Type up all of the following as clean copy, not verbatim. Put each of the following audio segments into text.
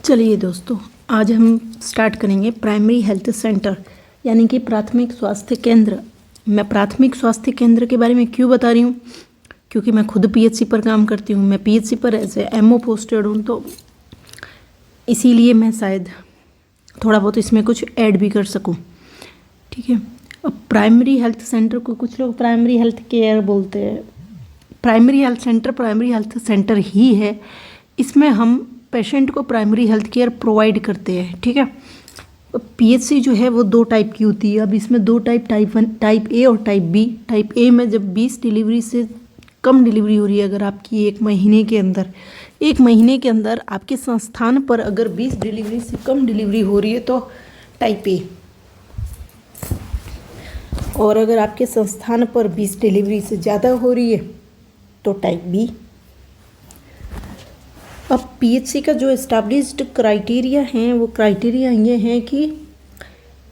चलिए दोस्तों, आज हम स्टार्ट करेंगे प्राइमरी हेल्थ सेंटर यानी कि प्राथमिक स्वास्थ्य केंद्र। मैं प्राथमिक स्वास्थ्य केंद्र के बारे में क्यों बता रही हूँ, क्योंकि मैं खुद पीएचसी पर काम करती हूँ। मैं पीएचसी पर एज एमओ पोस्टेड हूँ, तो इसीलिए मैं शायद थोड़ा बहुत इसमें कुछ ऐड भी कर सकूँ। ठीक है। अब प्राइमरी हेल्थ सेंटर को कुछ लोग प्राइमरी हेल्थ केयर बोलते हैं। प्राइमरी हेल्थ सेंटर ही है। इसमें हम पेशेंट को प्राइमरी हेल्थ केयर प्रोवाइड करते हैं। ठीक है। पीएचसी जो है वो दो टाइप की होती है। अब इसमें दो टाइप टाइप ए और टाइप बी। टाइप ए में जब 20 डिलीवरी से कम डिलीवरी हो रही है, अगर आपकी एक महीने के अंदर आपके संस्थान पर अगर 20 डिलीवरी से कम डिलीवरी हो रही है तो टाइप ए, और अगर आपके संस्थान पर 20 डिलीवरी से ज़्यादा हो रही है तो टाइप बी। अब पीएचसी का जो एस्टैब्लिश्ड क्राइटेरिया हैं वो क्राइटेरिया ये हैं कि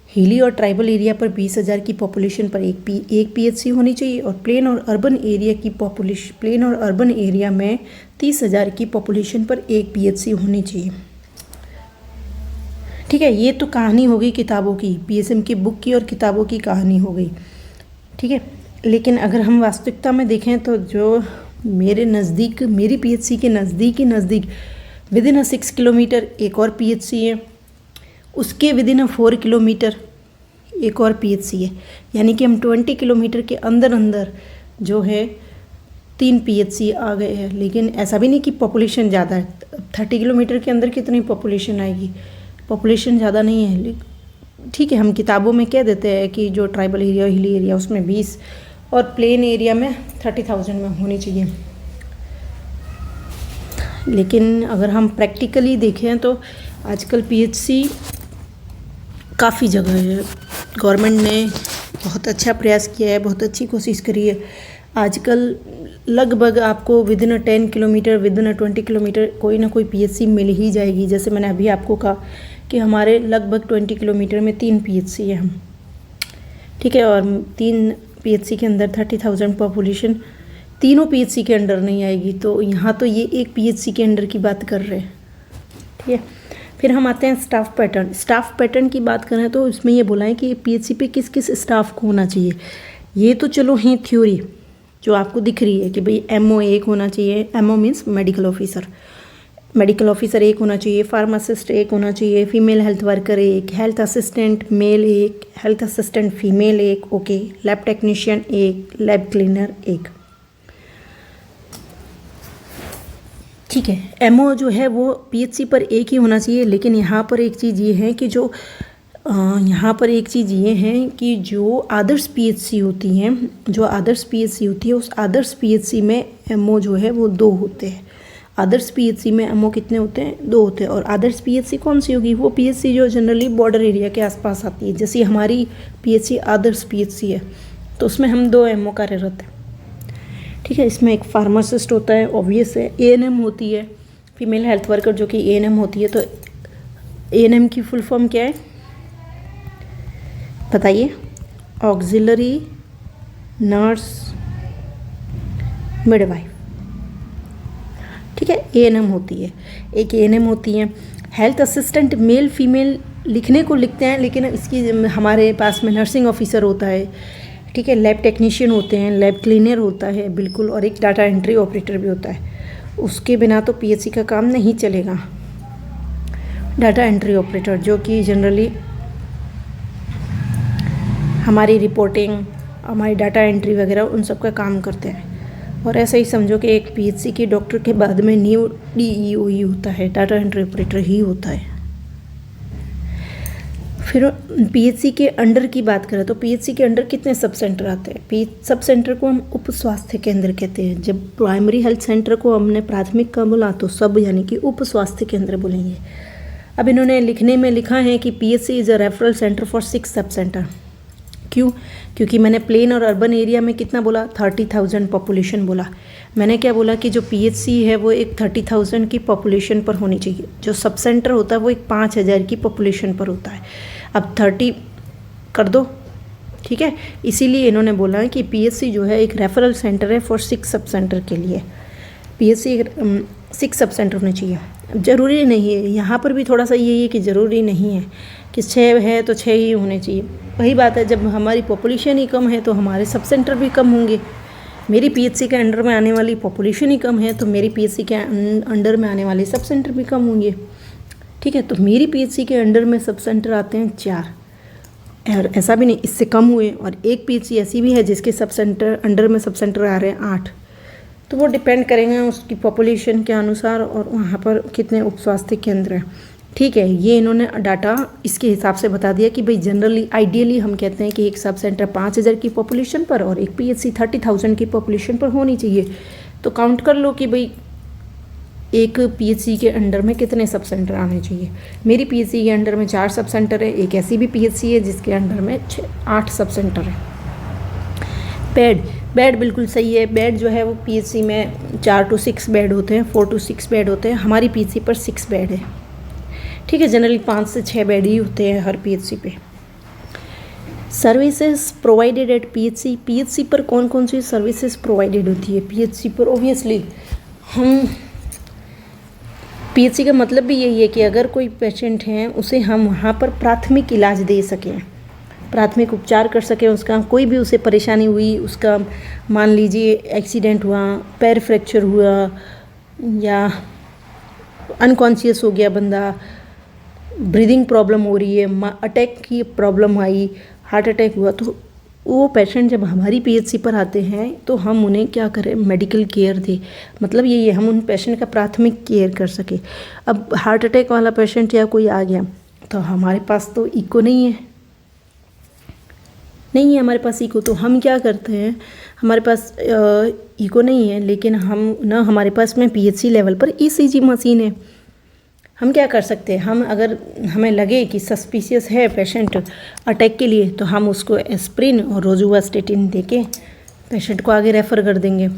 हिली और ट्राइबल एरिया पर 20,000 की पॉपुलेशन पर एक पीएचसी होनी चाहिए, और प्लेन और अर्बन एरिया में 30,000 की पॉपुलेशन पर एक पीएचसी होनी चाहिए। ठीक है। ये तो कहानी हो गई किताबों की, पीएसएम की बुक की और किताबों की कहानी हो गई। ठीक है। लेकिन अगर हम वास्तविकता में देखें तो जो मेरी पीएचसी के नज़दीक विद इन 6 किलोमीटर एक और पीएचसी है, उसके विद इन 4 किलोमीटर एक और पीएचसी है। यानी कि हम 20 किलोमीटर के अंदर जो है 3 पीएचसी आ गए हैं। लेकिन ऐसा भी नहीं कि पॉपुलेशन ज़्यादा है। 30 किलोमीटर के अंदर कितनी पॉपुलेशन आएगी? पॉपुलेशन ज़्यादा नहीं है। ठीक है, हम किताबों में कह देते हैं कि जो ट्राइबल एरिया हिली एरिया उसमें 20 और प्लेन एरिया में 30,000 में होनी चाहिए। लेकिन अगर हम प्रैक्टिकली देखें तो आजकल पीएचसी काफ़ी जगह है। गवर्नमेंट ने बहुत अच्छा प्रयास किया है, बहुत अच्छी कोशिश करी है। आजकल लगभग आपको with in 10 kilometre with in 20 kilometre कोई ना कोई पीएचसी मिल ही जाएगी। जैसे मैंने अभी आपको कहा कि हमारे लगभग 20 किलोमीटर में 3 पीएचसी है हम। ठीक है। और 3 पीएचसी के अंदर 30,000 पॉपुलेशन तीनों पीएचसी के अंडर नहीं आएगी। तो यहाँ तो ये एक पीएचसी के अंडर की बात कर रहे हैं। ठीक है। फिर हम आते हैं स्टाफ पैटर्न की बात करें तो इसमें ये बोला है कि पीएचसी पे किस किस स्टाफ को होना चाहिए। ये तो चलो है थ्योरी जो आपको दिख रही है कि भाई एमओ एक होना चाहिए। एमओ मीन्स मेडिकल ऑफिसर एक होना चाहिए, फार्मासिस्ट एक होना चाहिए, फीमेल हेल्थ वर्कर एक, हेल्थ असिस्टेंट मेल एक, हेल्थ असिस्टेंट फीमेल एक, ओके, लैब टेक्नीशियन एक, लैब क्लीनर एक। ठीक है। एमओ जो है वो पीएचसी पर एक ही होना चाहिए। लेकिन यहाँ पर एक चीज़ ये है कि जो आदर्श पीएचसी होती हैं, उस आदर्श पीएचसी में एमओ जो है वो 2 होते हैं। आदर्श पीएचसी में एमओ कितने होते हैं? 2 होते हैं। और आदर्श पीएचसी कौन सी होगी? वो पीएचसी जो जनरली बॉर्डर एरिया के आसपास आती है। जैसे हमारी पीएचसी आदर्श पीएचसी है तो उसमें हम 2 एमओ कार्यरत हैं। ठीक है। इसमें एक फार्मासिस्ट होता है, ऑब्वियस है। एएनएम होती है, फीमेल हेल्थ वर्कर जो कि एएनएम होती है। तो एएनएम की फुल फॉर्म क्या है बताइए? Auxiliary nurse midwife. ठीक है। एएनएम होती है, एक एएनएम होती है। हेल्थ असिस्टेंट मेल फीमेल लिखने को लिखते हैं, लेकिन इसकी हमारे पास में नर्सिंग ऑफिसर होता है। ठीक है। लैब टेक्नीशियन होते हैं, लैब क्लीनर होता है, बिल्कुल, और एक डाटा एंट्री ऑपरेटर भी होता है। उसके बिना तो पीएचसी का काम नहीं चलेगा। डाटा एंट्री ऑपरेटर जो कि जनरली हमारी रिपोर्टिंग, हमारी डाटा एंट्री वगैरह उन सब का काम करते हैं। और ऐसा ही समझो कि एक पीएचसी के डॉक्टर के बाद में न्यू डीईओ ही होता है, डाटा एंट्री ऑपरेटर ही होता है। फिर पीएचसी के अंडर की बात करें तो पीएचसी के अंडर कितने सब सेंटर आते हैं? सब सेंटर को हम उप स्वास्थ्य केंद्र कहते हैं। जब प्राइमरी हेल्थ सेंटर को हमने प्राथमिक का बोला तो सब यानी कि उप स्वास्थ्य केंद्र बोलेंगे। अब इन्होंने लिखने में लिखा है कि PHC is a referral centre for 6 sub centre. क्यों? क्योंकि मैंने प्लेन और अर्बन एरिया में कितना बोला? 30,000 पॉपुलेशन बोला। मैंने क्या बोला कि जो पीएचसी है वो एक 30,000 की पॉपुलेशन पर होनी चाहिए। जो सब सेंटर होता है वो एक 5,000 की पॉपुलेशन पर होता है। अब 30 कर दो। ठीक है। इसीलिए इन्होंने बोला है कि पीएचसी जो है एक रेफरल सेंटर है फॉर 6 सब सेंटर के लिए। पीएचसी 6 सब सेंटर होने चाहिए। ज़रूरी नहीं है, यहाँ पर भी थोड़ा सा यही है कि ज़रूरी नहीं है कि 6 है तो 6 ही होने चाहिए। वही बात है, जब हमारी पॉपुलेशन ही कम है तो हमारे सब सेंटर भी कम होंगे। मेरी पीएचसी के अंडर में आने वाली पॉपुलेशन ही कम है तो मेरी पीएचसी के अंडर में आने वाले सब सेंटर भी कम होंगे। ठीक है, तो मेरी पीएचसी के अंडर में सब सेंटर आते हैं 4, और ऐसा भी नहीं इससे कम हुए, और एक पीएचसी ऐसी भी है जिसके सब सेंटर अंडर में सब सेंटर आ रहे हैं 8। तो वो डिपेंड करेंगे उसकी पॉपुलेशन के अनुसार और वहाँ पर कितने उप स्वास्थ्य केंद्र हैं। ठीक है, ये इन्होंने डाटा इसके हिसाब से बता दिया कि भाई जनरली आइडियली हम कहते हैं कि एक सब सेंटर 5000 की पॉपुलेशन पर और एक पीएचसी 30,000 की पॉपुलेशन पर होनी चाहिए। तो काउंट कर लो कि भाई एक पीएचसी के अंडर में कितने सब सेंटर आने चाहिए। मेरी पीएचसी के अंडर में 4 सब सेंटर है, एक ऐसी भी पीएचसी है जिसके अंडर में 8 सब सेंटर है। बेड बिल्कुल सही है। बेड जो है वो पीएचसी में 4 to 6 बेड होते हैं, 4 to 6 बेड होते हैं। हमारी पीएचसी पर 6 बेड है। ठीक है, जनरली 5 से 6 बेड ही होते हैं हर पीएचसी पे। Services provided eight PHC, PHC पर कौन कौन सी सर्विसेज प्रोवाइडेड होती है। पीएचसी पर ऑब्वियसली हम पीएचसी का मतलब भी यही है कि अगर कोई पेशेंट है उसे हम वहाँ पर प्राथमिक इलाज दे सकें, प्राथमिक उपचार कर सकें। उसका कोई भी उसे परेशानी हुई, उसका मान लीजिए एक्सीडेंट हुआ, पैर फ्रैक्चर हुआ या अनकॉन्शियस हो गया बंदा, ब्रीदिंग प्रॉब्लम हो रही है, अटैक की प्रॉब्लम आई, हार्ट अटैक हुआ, तो वो पेशेंट जब हमारी पीएचसी पर आते हैं तो हम उन्हें क्या करें, मेडिकल केयर दें। मतलब यही है, हम उन पेशेंट का प्राथमिक केयर कर सके। अब हार्ट अटैक वाला पेशेंट या कोई आ गया तो हमारे पास तो इको नहीं है हमारे पास इको, तो हम क्या करते हैं, हमारे पास इको नहीं है लेकिन हम ना हमारे पास में पीएचसी लेवल पर ईसीजी मशीन है। हम क्या कर सकते हैं, हम अगर हमें लगे कि सस्पिशियस है पेशेंट अटैक के लिए तो हम उसको एस्प्रिन और रोजुवास्टेटिन देके पेशेंट को आगे रेफ़र कर देंगे।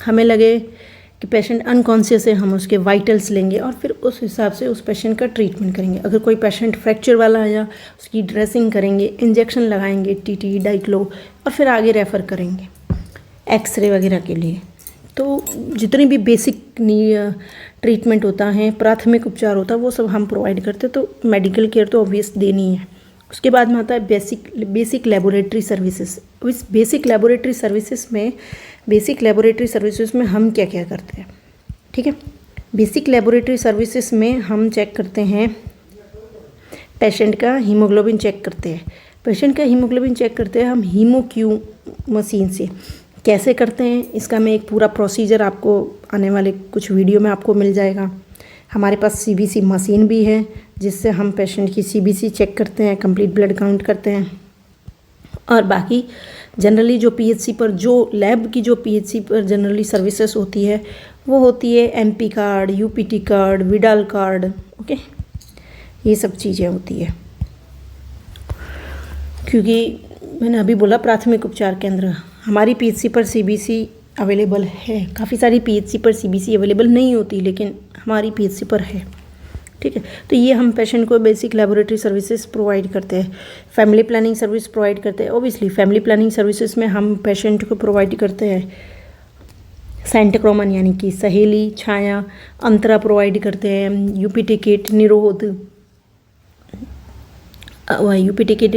हमें लगे कि पेशेंट अनकॉन्शियस है, हम उसके वाइटल्स लेंगे और फिर उस हिसाब से उस पेशेंट का ट्रीटमेंट करेंगे। अगर कोई पेशेंट फ्रैक्चर वाला है या उसकी ड्रेसिंग करेंगे, इंजेक्शन लगाएंगे टीटी डाइक्लो और फिर आगे रेफ़र करेंगे एक्सरे वगैरह के लिए। तो जितनी भी बेसिक ट्रीटमेंट होता है, प्राथमिक उपचार होता है, वो सब हम प्रोवाइड करते हैं। तो मेडिकल केयर तो ऑब्वियस देनी है। उसके बाद में आता है बेसिक लेबोरेटरी सर्विसेज। इस बेसिक लेबोरेटरी सर्विसेज में हम क्या क्या करते हैं। ठीक है, बेसिक लेबोरेटरी सर्विसेज में हम चेक करते हैं पेशेंट का हीमोग्लोबिन चेक करते हैं हम हीमोक्यू मशीन से। कैसे करते हैं इसका मैं एक पूरा प्रोसीजर आपको आने वाले कुछ वीडियो में आपको मिल जाएगा। हमारे पास सीबीसी मशीन भी है जिससे हम पेशेंट की सीबीसी चेक करते हैं, कंप्लीट ब्लड काउंट करते हैं। और बाकी जनरली जो पीएचसी पर जनरली सर्विसेज होती है वो होती है MP card, UPT card, Vidal card. Okay, ये सब चीज़ें होती है। क्योंकि मैंने अभी बोला प्राथमिक उपचार केंद्र, हमारी पीएचसी पर सीबीसी अवेलेबल है। काफ़ी सारी पीएचसी पर सीबीसी अवेलेबल नहीं होती लेकिन हमारी पीएचसी पर है। ठीक है, तो ये हम पेशेंट को बेसिक लेबोरेटरी सर्विसेज प्रोवाइड करते हैं। फैमिली प्लानिंग सर्विस प्रोवाइड करते हैं। ओबियसली फैमिली प्लानिंग सर्विसेज में हम पेशेंट को प्रोवाइड करते हैं सेंटक्रोमन यानी कि सहेली, छाया, अंतरा प्रोवाइड करते हैं, यूपीटी किट,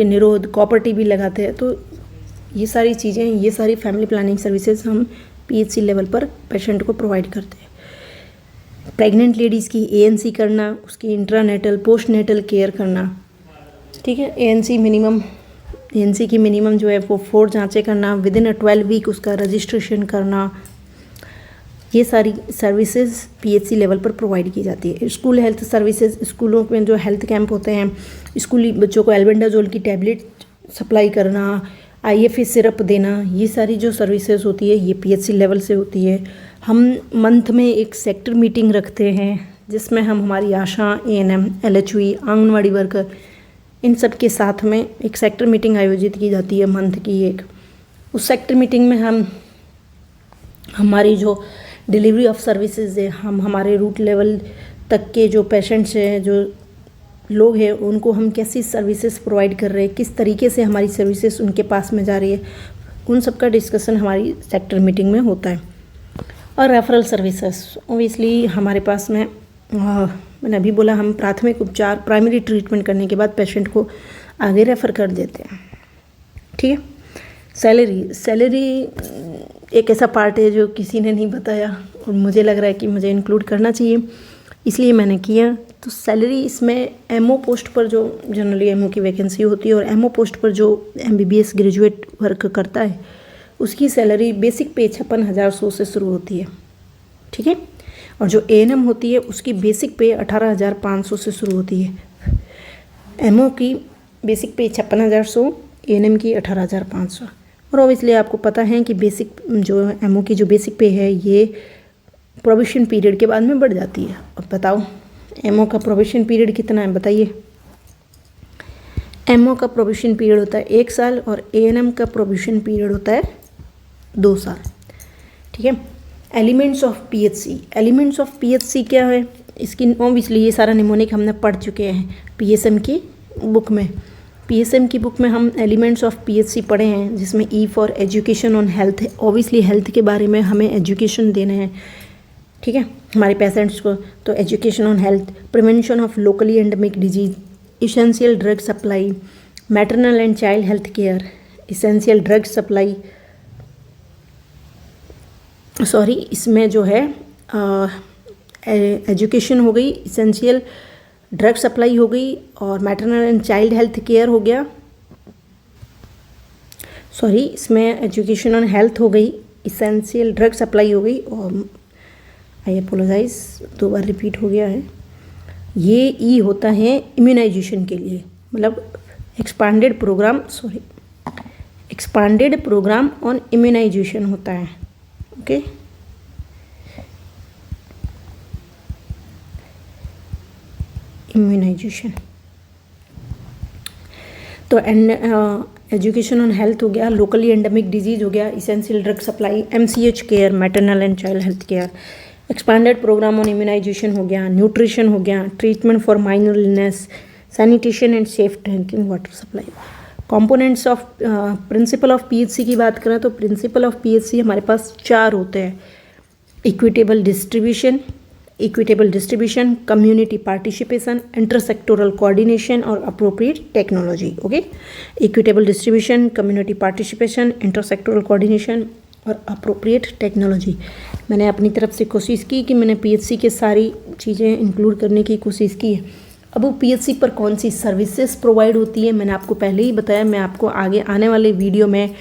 निरोध, कॉपर टीबी लगाते हैं। तो ये सारी चीज़ें, ये सारी फैमिली प्लानिंग सर्विसेज हम पीएचसी लेवल पर पेशेंट को प्रोवाइड करते हैं। प्रेग्नेंट लेडीज़ की एएनसी करना, उसकी इंट्रानेटल पोस्टनेटल केयर करना। ठीक है, एएनसी की मिनिमम जो है वो 4 जांचें करना, विदिन 12 वीक उसका रजिस्ट्रेशन करना। ये सारी सर्विसेज पीएचसी लेवल पर प्रोवाइड की जाती है। स्कूल हेल्थ सर्विसेज, स्कूलों में जो हेल्थ कैंप होते हैं, स्कूली बच्चों को एल्बेंडाजोल की टैबलेट सप्लाई करना, आईएफए सिरप देना, ये सारी जो सर्विसेज होती है ये पीएचसी लेवल से होती है। हम मंथ में एक सेक्टर मीटिंग रखते हैं जिसमें हम हमारी आशा, एएनएम, एलएचवी, आंगनवाड़ी वर्कर, इन सब के साथ में एक सेक्टर मीटिंग आयोजित की जाती है मंथ की एक। उस सेक्टर मीटिंग में हम हमारी जो डिलीवरी ऑफ सर्विसेज है, हम हमारे रूट लेवल तक के जो पेशेंट्स हैं, जो लोग हैं, उनको हम कैसी सर्विसेज प्रोवाइड कर रहे हैं, किस तरीके से हमारी सर्विसेज उनके पास में जा रही है, उन सब का डिस्कशन हमारी सेक्टर मीटिंग में होता है। और रेफरल सर्विसेज, ओबियसली हमारे पास में मैंने अभी बोला, हम प्राथमिक उपचार प्राइमरी ट्रीटमेंट करने के बाद पेशेंट को आगे रेफ़र कर देते हैं। ठीक है। सैलरी एक ऐसा पार्ट है जो किसी ने नहीं बताया और मुझे लग रहा है कि मुझे इंक्लूड करना चाहिए, इसलिए मैंने किया। तो सैलरी इसमें एमओ पोस्ट पर जो जनरली एमओ की वैकेंसी होती है और एमओ पोस्ट पर जो एमबीबीएस ग्रेजुएट वर्क करता है उसकी सैलरी बेसिक पे 56,100 से शुरू होती है। ठीक है। और जो एएनएम होती है उसकी बेसिक पे 18,500 से शुरू होती है। एमओ की बेसिक पे 56,100, एएनएम की 18,500। और ऑब्वियसली आपको पता है कि बेसिक जो एमओ की जो बेसिक पे है ये प्रोबेशन पीरियड के बाद में बढ़ जाती है। अब बताओ एमओ का प्रोबेशन पीरियड कितना है, बताइए। एमओ का प्रोबेशन पीरियड होता है 1 साल और एएनएम का प्रोबेशन पीरियड होता है 2 साल। ठीक है। Elements of PHC, elements of PHC क्या है, इसकी ऑब्वियसली ये सारा निमोनिक हमने पढ़ चुके हैं पीएसएम की बुक में। पीएसएम की बुक में हम एलिमेंट्स ऑफ पीएचसी पढ़े हैं, जिसमें E for education on health है। ऑब्वियसली हेल्थ के बारे में हमें एजुकेशन देना है। ठीक है, हमारे पेशेंट्स को। तो education on health, prevention of locally endemic disease, essential drug supply, maternal and child health care, essential drug supply, sorry इसमें जो है एजुकेशन हो गई, इसेंशियल ड्रग सप्लाई हो गई और maternal and child health care हो गया। सॉरी इसमें एजुकेशन ऑन हेल्थ हो गई, इसेंशियल ड्रग सप्लाई हो गई और आई अपोलोजाइज 2 बार रिपीट हो गया है। ये ई होता है इम्यूनाइजेशन के लिए, मतलब एक्सपांडेड प्रोग्राम ऑन इम्यूनाइजेशन होता है। ओके। इम्यूनाइजेशन तो एजुकेशन ऑन हेल्थ हो गया, लोकली एंडेमिक डिजीज हो गया, essential drug supply, MCH care, maternal and child health care, expanded programme on immunisation हो गया, न्यूट्रिशन हो गया, treatment for minor illness, sanitation and safe drinking water supply. Components of principal of PHC की बात करें तो प्रिंसिपल ऑफ पीएचसी हमारे पास 4 होते हैं। Equitable distribution, community participation, intersectoral coordination और appropriate technology. Okay. Equitable distribution, community participation, intersectoral coordination और appropriate technology. मैंने अपनी तरफ से कोशिश की कि मैंने पीएचसी के सारी चीज़ें इंक्लूड करने की कोशिश की है। अब वो पीएचसी पर कौन सी सर्विसेज प्रोवाइड होती है मैंने आपको पहले ही बताया। मैं आपको आगे आने वाले वीडियो में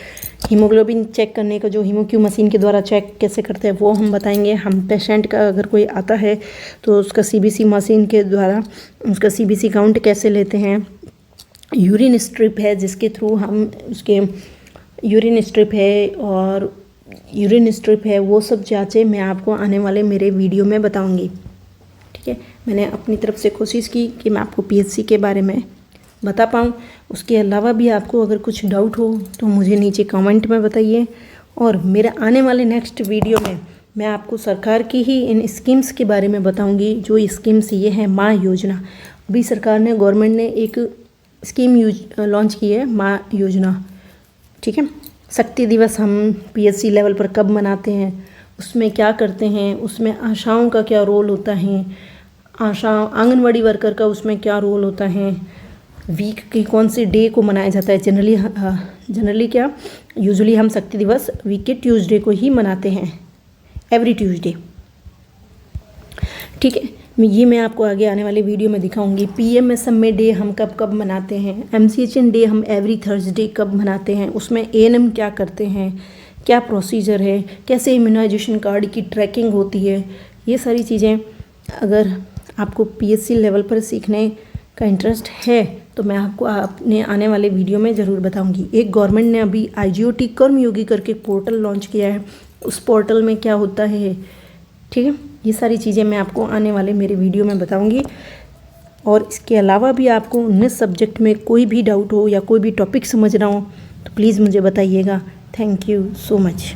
हीमोग्लोबिन चेक करने का जो हीमोक्यू मशीन के द्वारा चेक कैसे करते हैं वो हम बताएंगे। हम पेशेंट का अगर कोई आता है तो उसका सीबीसी मशीन के द्वारा उसका सीबीसी काउंट कैसे लेते हैं। यूरिन स्ट्रिप है जिसके थ्रू हम उसके यूरिन स्ट्रिप है वो सब जांचें मैं आपको आने वाले मेरे वीडियो में बताऊंगी। ठीक है। मैंने अपनी तरफ से कोशिश की कि मैं आपको पीएचसी के बारे में बता पाऊँ। उसके अलावा भी आपको अगर कुछ डाउट हो तो मुझे नीचे कमेंट में बताइए। और मेरे आने वाले नेक्स्ट वीडियो में मैं आपको सरकार की ही इन स्कीम्स के बारे में बताऊंगी। जो स्कीम्स ये हैं माँ योजना। अभी सरकार ने गवर्नमेंट ने एक स्कीम लॉन्च की है माँ योजना। ठीक है। शक्ति दिवस हम पीएचसी लेवल पर कब मनाते हैं, उसमें क्या करते हैं, उसमें आशाओं का क्या रोल होता है, आंगनवाड़ी वर्कर का उसमें क्या रोल होता है, वीक की कौन सी डे को मनाया जाता है। जनरली क्या यूजुअली हम शक्ति दिवस वीक के ट्यूसडे को ही मनाते हैं, एवरी ट्यूसडे। ठीक है। ये मैं आपको आगे आने वाले वीडियो में दिखाऊंगी। पीएमएसएमए डे हम कब कब मनाते हैं, एमसीएचएन डे हम एवरी थर्सडे कब मनाते हैं, उसमें एएनएम क्या करते हैं, क्या प्रोसीजर है, कैसे इम्यूनाइजेशन कार्ड की ट्रैकिंग होती है। ये सारी चीज़ें अगर आपको पीएचसी लेवल पर सीखने का इंटरेस्ट है तो मैं आपको अपने आने वाले वीडियो में ज़रूर बताऊंगी। एक गवर्नमेंट ने अभी IGOT कर्मयोगी करके पोर्टल लॉन्च किया है, उस पोर्टल में क्या होता है। ठीक है। ये सारी चीज़ें मैं आपको आने वाले मेरे वीडियो में बताऊंगी। और इसके अलावा भी आपको 19 सब्जेक्ट में कोई भी डाउट हो या कोई भी टॉपिक समझ रहा हो तो प्लीज़ मुझे बताइएगा। Thank you so much.